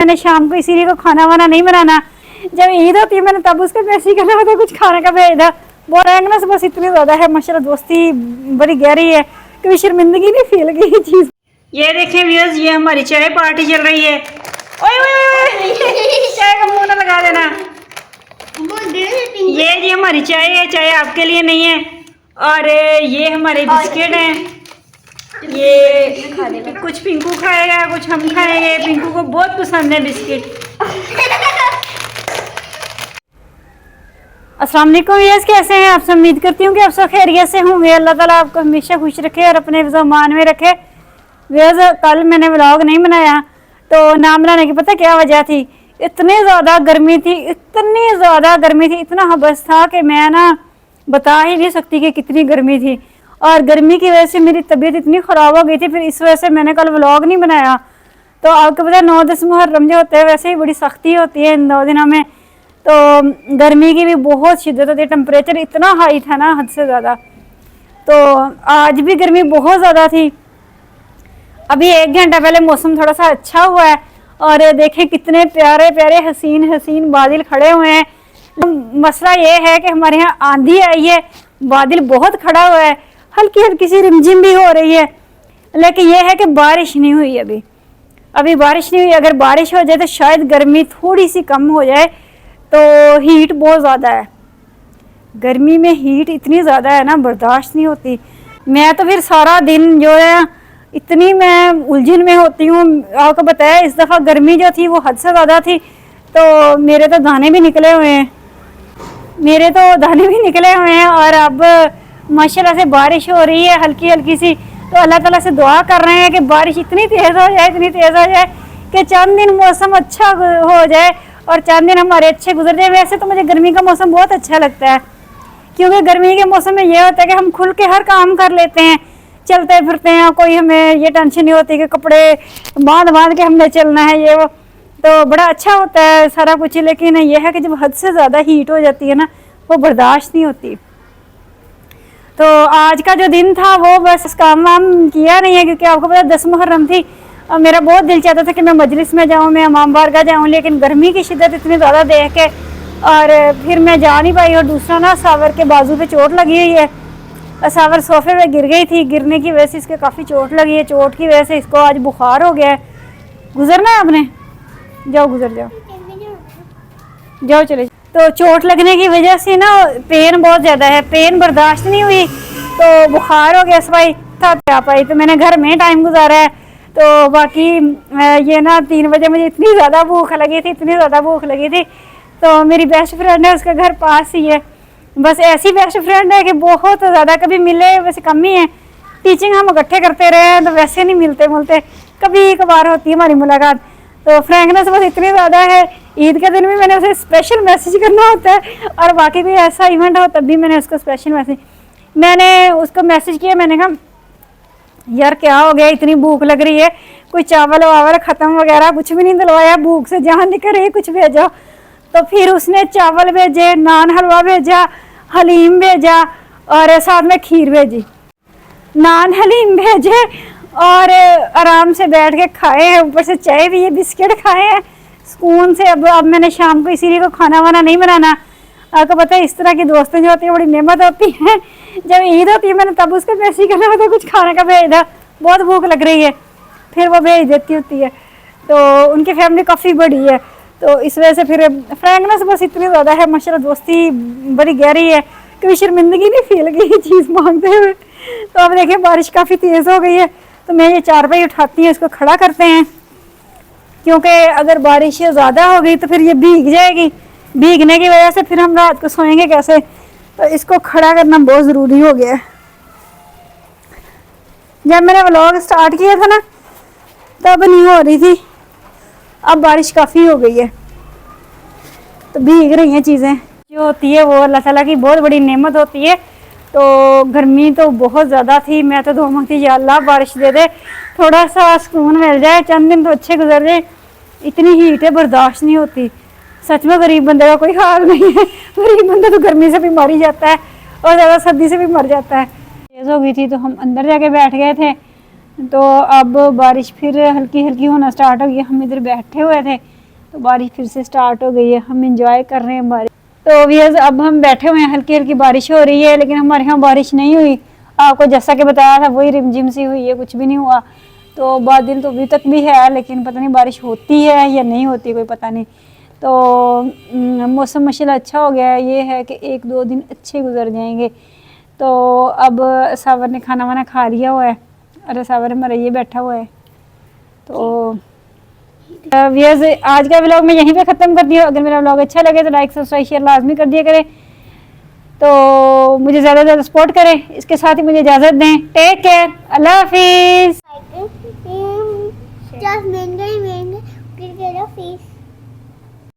मैंने शाम को इसीलिए को खाना वाना नहीं बनाना, जब ईद होती है मैंने तब उसको मैसेज करना होता है कुछ खाने का भेज दो। वो रहेंगे ना बस इतनी ज़्यादा है माशाल्लाह, दोस्ती बड़ी गहरी है, कभी शर्मिंदगी नहीं फील गई ये चीज़। ये देखें व्यूअर्स, ये हमारी चाय पार्टी चल रही है। ओए ओए चाय का मुंह ना लगा देना। ये हमारी चाय है, चाय आपके लिए नहीं है। और ये हमारे बिस्किट हैं, ये कुछ पिंकू खाएगा कुछ हम खाएंगे, पिंकू को बहुत पसंद है बिस्किट। अस्सलाम वालेकुम व्यूअर्स, कैसे हैं आप सब? उम्मीद करती हूँ कि आप सब खैरियत से होंगे। अल्लाह ताला आपको हमेशा खुश रखे और अपने ज़मान में रखे। व्यूअर्स, कल मैंने व्लॉग नहीं बनाया तो ना बनाने की पता क्या वजह थी? इतनी ज़्यादा गर्मी थी, इतनी ज़्यादा गर्मी थी, इतना हबस था कि मैं ना बता ही नहीं सकती कि कितनी गर्मी थी। और गर्मी की वजह से मेरी तबीयत इतनी ख़राब हो गई थी, फिर इस वजह से मैंने कल व्लॉग नहीं बनाया। तो आपको पता है 9-10 मुहर्रम जो होते हैं वैसे ही बड़ी सख्ती होती है इन 2 दिनों में, तो गर्मी की भी बहुत शिद्दत होती है, टेम्परेचर इतना हाई था ना हद से ज़्यादा। तो आज भी गर्मी बहुत ज़्यादा थी। अभी 1 घंटा पहले मौसम थोड़ा सा अच्छा हुआ है और देखें कितने प्यारे प्यारे हसीन हसीन बादल खड़े हुए हैं। मसला ये है कि हमारे यहाँ आंधी आई है, बादल बहुत खड़ा हुआ है, हल्की हल्की सी रिमझिम भी हो रही है, लेकिन यह है कि बारिश नहीं हुई। अभी बारिश नहीं हुई। अगर बारिश हो जाए तो शायद गर्मी थोड़ी सी कम हो जाए। तो हीट बहुत ज़्यादा है, गर्मी में हीट इतनी ज़्यादा है ना, बर्दाश्त नहीं होती। मैं तो फिर सारा दिन जो है इतनी मैं उलझन में होती हूँ। आपको बताया इस दफ़ा गर्मी जो थी वो हद से ज़्यादा थी, तो मेरे तो दाने भी निकले हुए हैं, और अब माशाल्लाह से बारिश हो रही है हल्की हल्की सी। तो अल्लाह ताला से दुआ कर रहे हैं कि बारिश इतनी तेज़ हो जाए कि चंद दिन मौसम अच्छा हो जाए और 4 दिन हमारे अच्छे गुजर जाए। वैसे तो मुझे गर्मी का मौसम बहुत अच्छा लगता है, क्योंकि गर्मी के मौसम में ये होता है कि हम खुल के हर काम कर लेते हैं, चलते फिरते हैं, कोई हमें ये टेंशन नहीं होती कि कपड़े बांध के हमने चलना है ये वो, तो बड़ा अच्छा होता है सारा कुछ। लेकिन यह है कि जब हद से ज़्यादा हीट हो जाती है ना, वो बर्दाश्त नहीं होती। तो आज का जो दिन था वो बस काम वाम किया नहीं है, क्योंकि आपको पता 10 मुहर्रम थी और मेरा बहुत दिल चाहता था कि मैं मजलिस में जाऊँ, मैं इमाम बारगाह जाऊँ, लेकिन गर्मी की शिद्दत इतनी ज़्यादा देख के और फिर मैं जा नहीं पाई। और दूसरा ना सावर के बाजू पे चोट लगी हुई है, सावर सोफे पे गिर गई थी, गिरने की वजह से इसके काफ़ी चोट लगी है। चोट की वजह से इसको आज बुखार हो गया है। गुजरना है आपने? जाओ गुजर जाओ चले। तो चोट लगने की वजह से ना पेन बहुत ज़्यादा है, पेन बर्दाश्त नहीं हुई तो बुखार हो गया। सफाई था आ पाई तो मैंने घर में टाइम गुजारा है। तो बाकी ये ना 3 बजे मुझे इतनी ज़्यादा भूख लगी थी, तो मेरी बेस्ट फ्रेंड है, उसका घर पास ही है। बस ऐसी बेस्ट फ्रेंड है कि बहुत ज़्यादा कभी मिले वैसे कम ही है। टीचिंग हम इकट्ठे करते रहे हैं तो वैसे नहीं मिलते, कभी कभार होती है हमारी मुलाकात। तो फ्रेंकनेस बस इतनी ज़्यादा है। ईद के दिन भी मैंने उसे स्पेशल मैसेज करना होता है, और बाकी कोई ऐसा इवेंट हो तब भी मैंने उसको स्पेशल मैसेज किया। मैंने कहा यार क्या हो गया, इतनी भूख लग रही है, कोई चावल वावल ख़त्म वगैरह कुछ भी नहीं दिलवाया, भूख से जान निकल रही है, कुछ भेजो। तो फिर उसने चावल भेजे, नान हलवा भेजा, हलीम भेजा और साथ में खीर भेजी। नान हलीम भेजे और आराम से बैठ के खाए हैं, ऊपर से चाय भी है, बिस्किट खाए हैं सुकून से। अब मैंने शाम को इसीलिए को खाना वाना नहीं बनाना। आपको पता है इस तरह की दोस्तें जो होती हैं बड़ी नेमत होती हैं। जब ईद होती है मैंने तब उसको मैसेज करना होता है कुछ खाने का भेज दो, बहुत भूख लग रही है, फिर वो भेज देती होती है। तो उनकी फैमिली काफ़ी बड़ी है, तो इस वजह से फिर फ्रेंकनेस बस इतनी ज़्यादा है माशाल्लाह, दोस्ती बड़ी गहरी है, कभी शर्मिंदगी नहीं फील गई ये चीज़ मांगते हुए। तो अब देखें बारिश काफ़ी तेज़ हो गई है, तो मैं ये चारपाई उठाती हूँ, इसको खड़ा करते हैं, क्योंकि अगर बारिश ज़्यादा हो गई तो फिर ये भीग जाएगी, भीगने की वजह से फिर हम रात को सोएंगे कैसे। तो इसको खड़ा करना बहुत ज़रूरी हो गया है। जब मैंने व्लॉग स्टार्ट किया था ना तब नहीं हो रही थी, अब बारिश काफ़ी हो गई है तो भीग रही हैं चीज़ें। जो होती है वो अल्लाह ताला की बहुत बड़ी नेमत होती है। तो गर्मी तो बहुत ज़्यादा थी, मैं तो दुआ मांगती या अल्लाह बारिश दे दे, थोड़ा सा सुकून मिल जाए, चंद दिन तो अच्छे गुजर जाए। इतनी हीट है, बर्दाश्त नहीं होती। सच में गरीब बंदे का कोई हाल नहीं है, गरीब बंदा तो गर्मी से भी मर ही जाता है और ज़्यादा सर्दी से भी मर जाता है। तेज़ हो गई थी तो हम अंदर जाके बैठ गए थे तो अब बारिश फिर हल्की हल्की होना स्टार्ट हो गई। हम इधर बैठे हुए थे तो बारिश फिर से स्टार्ट हो गई है, हम इंजॉय कर रहे हैं बारिश। तो व्यूअर्स अब हम बैठे हुए हैं, हल्की हल्की बारिश हो रही है, लेकिन हमारे यहाँ बारिश नहीं हुई। आपको जैसा कि बताया था वही रिमझिम सी हुई है, कुछ भी नहीं हुआ। तो बादल तो अभी तक भी है, लेकिन पता नहीं बारिश होती है या नहीं होती, कोई पता नहीं। तो मौसम माशाल्लाह अच्छा हो गया है, ये है कि 1-2 दिन अच्छे गुजर जाएंगे। तो अब सावर ने खाना वाना खा लिया हुआ है, अरे सावर हमारा ये बैठा हुआ है। तो व्यूअर्स आज का व्लॉग मैं यहीं पे ख़त्म करती हूँ। अगर मेरा व्लॉग अच्छा लगे तो लाइक सब्सक्राइब शेयर लाजमी कर दिया करें, तो मुझे ज़्यादा से ज़्यादा सपोर्ट करें। इसके साथ ही मुझे इजाज़त दें। टेक केयर, अल्लाह हाफिज़। Just mingle, mingle, get a face.